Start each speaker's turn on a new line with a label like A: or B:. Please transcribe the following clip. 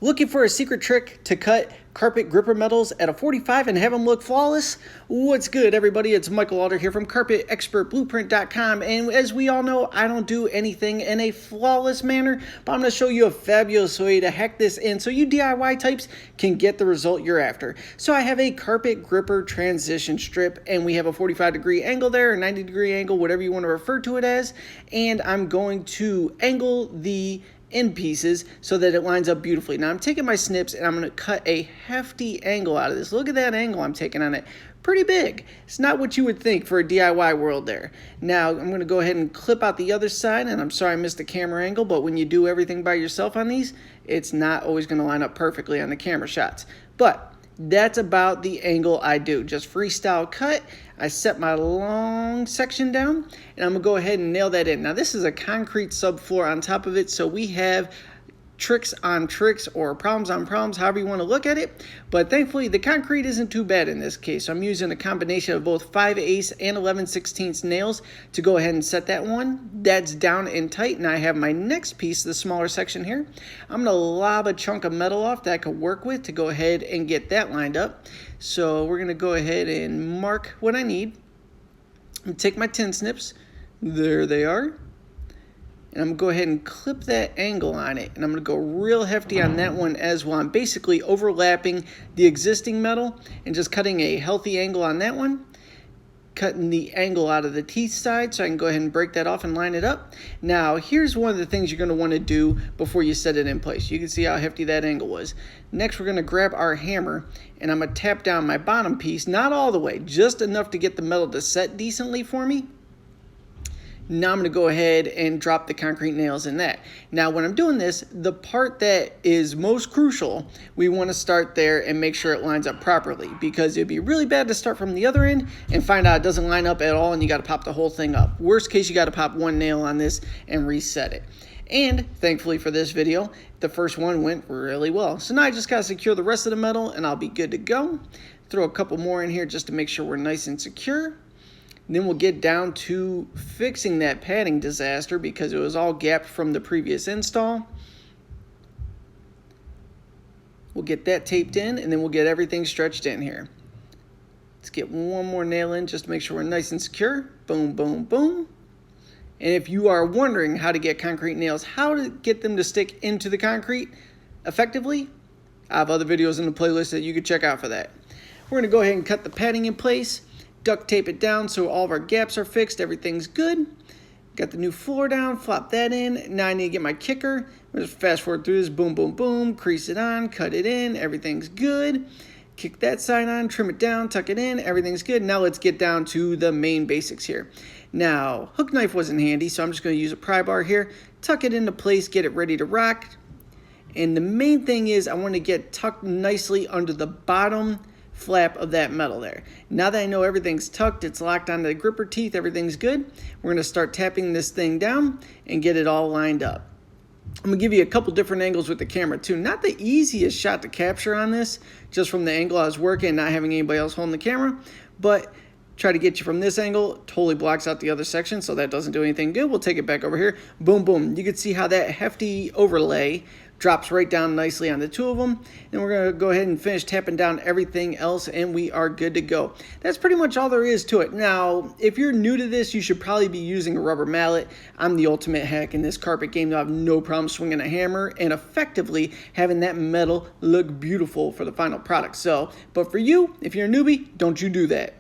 A: Looking for a secret trick to cut carpet gripper metals at a 45 and have them look flawless? What's good, everybody? It's Michael Alder here from CarpetExpertBlueprint.com, and as we all know, I don't do anything in a flawless manner, but I'm going to show you a fabulous way to hack this in so you DIY types can get the result you're after. So I have a carpet gripper transition strip, and we have a 45-degree angle there, a 90-degree angle, whatever you want to refer to it as, and I'm going to angle the end pieces so that it lines up beautifully. Now I'm taking my snips and I'm going to cut a hefty angle out of this. Look at that angle I'm taking on it. Pretty big. It's not what you would think for a DIY world there. Now I'm going to go ahead and clip out the other side, and I'm sorry I missed the camera angle, but when you do everything by yourself on these, it's not always going to line up perfectly on the camera shots. But that's about the angle I do. Just freestyle cut. I set my long section down, and I'm going to go ahead and nail that in. Now, this is a concrete subfloor on top of it, so we have tricks on tricks or problems on problems, however you want to look at it. But thankfully, the concrete isn't too bad in this case. So I'm using a combination of both 5/8 and 11/16 nails to go ahead and set that one. That's down and tight. And I have my next piece, the smaller section here. I'm going to lob a chunk of metal off that I could work with to go ahead and get that lined up. So we're going to go ahead and mark what I need. And take my tin snips. There they are. And I'm going to go ahead and clip that angle on it. And I'm going to go real hefty on that one as well. I'm basically overlapping the existing metal and just cutting a healthy angle on that one. Cutting the angle out of the teeth side so I can go ahead and break that off and line it up. Now, here's one of the things you're going to want to do before you set it in place. You can see how hefty that angle was. Next, we're going to grab our hammer and I'm going to tap down my bottom piece, not all the way, just enough to get the metal to set decently for me. Now I'm going to go ahead and drop the concrete nails in that. Now when I'm doing this, the part that is most crucial, we want to start there and make sure it lines up properly, because it'd be really bad to start from the other end and find out it doesn't line up at all and you got to pop the whole thing up. Worst case, you got to pop one nail on this and reset it. And thankfully for this video, the first one went really well. So now I just got to secure the rest of the metal and I'll be good to go. Throw a couple more in here just to make sure we're nice and secure. And then we'll get down to fixing that padding disaster because it was all gapped from the previous install. We'll get that taped in and then we'll get everything stretched in here. Let's get one more nail in just to make sure we're nice and secure. Boom, boom, boom. And if you are wondering how to get concrete nails, how to get them to stick into the concrete effectively, I have other videos in the playlist that you can check out for that. We're going to go ahead and cut the padding in place. Duct tape it down so all of our gaps are fixed. Everything's good. Got the new floor down. Flop that in. Now I need to get my kicker. Just fast forward through this. Boom, boom, boom. Crease it on. Cut it in. Everything's good. Kick that side on. Trim it down. Tuck it in. Everything's good. Now let's get down to the main basics here. Now, hook knife wasn't handy, so I'm just going to use a pry bar here. Tuck it into place. Get it ready to rock. And the main thing is I want to get tucked nicely under the bottom flap of that metal there. Now that I know everything's tucked, it's locked onto the gripper teeth, everything's good, we're going to start tapping this thing down and get it all lined up. I'm going to give you a couple different angles with the camera too. Not the easiest shot to capture on this, just from the angle I was working and not having anybody else holding the camera, but try to get you from this angle, totally blocks out the other section, so that doesn't do anything good. We'll take it back over here. Boom, boom. You can see how that hefty overlay drops right down nicely on the two of them. And we're going to go ahead and finish tapping down everything else, and we are good to go. That's pretty much all there is to it. Now, if you're new to this, you should probably be using a rubber mallet. I'm the ultimate hack in this carpet game. I have no problem swinging a hammer and effectively having that metal look beautiful for the final product. So, but for you, if you're a newbie, don't you do that.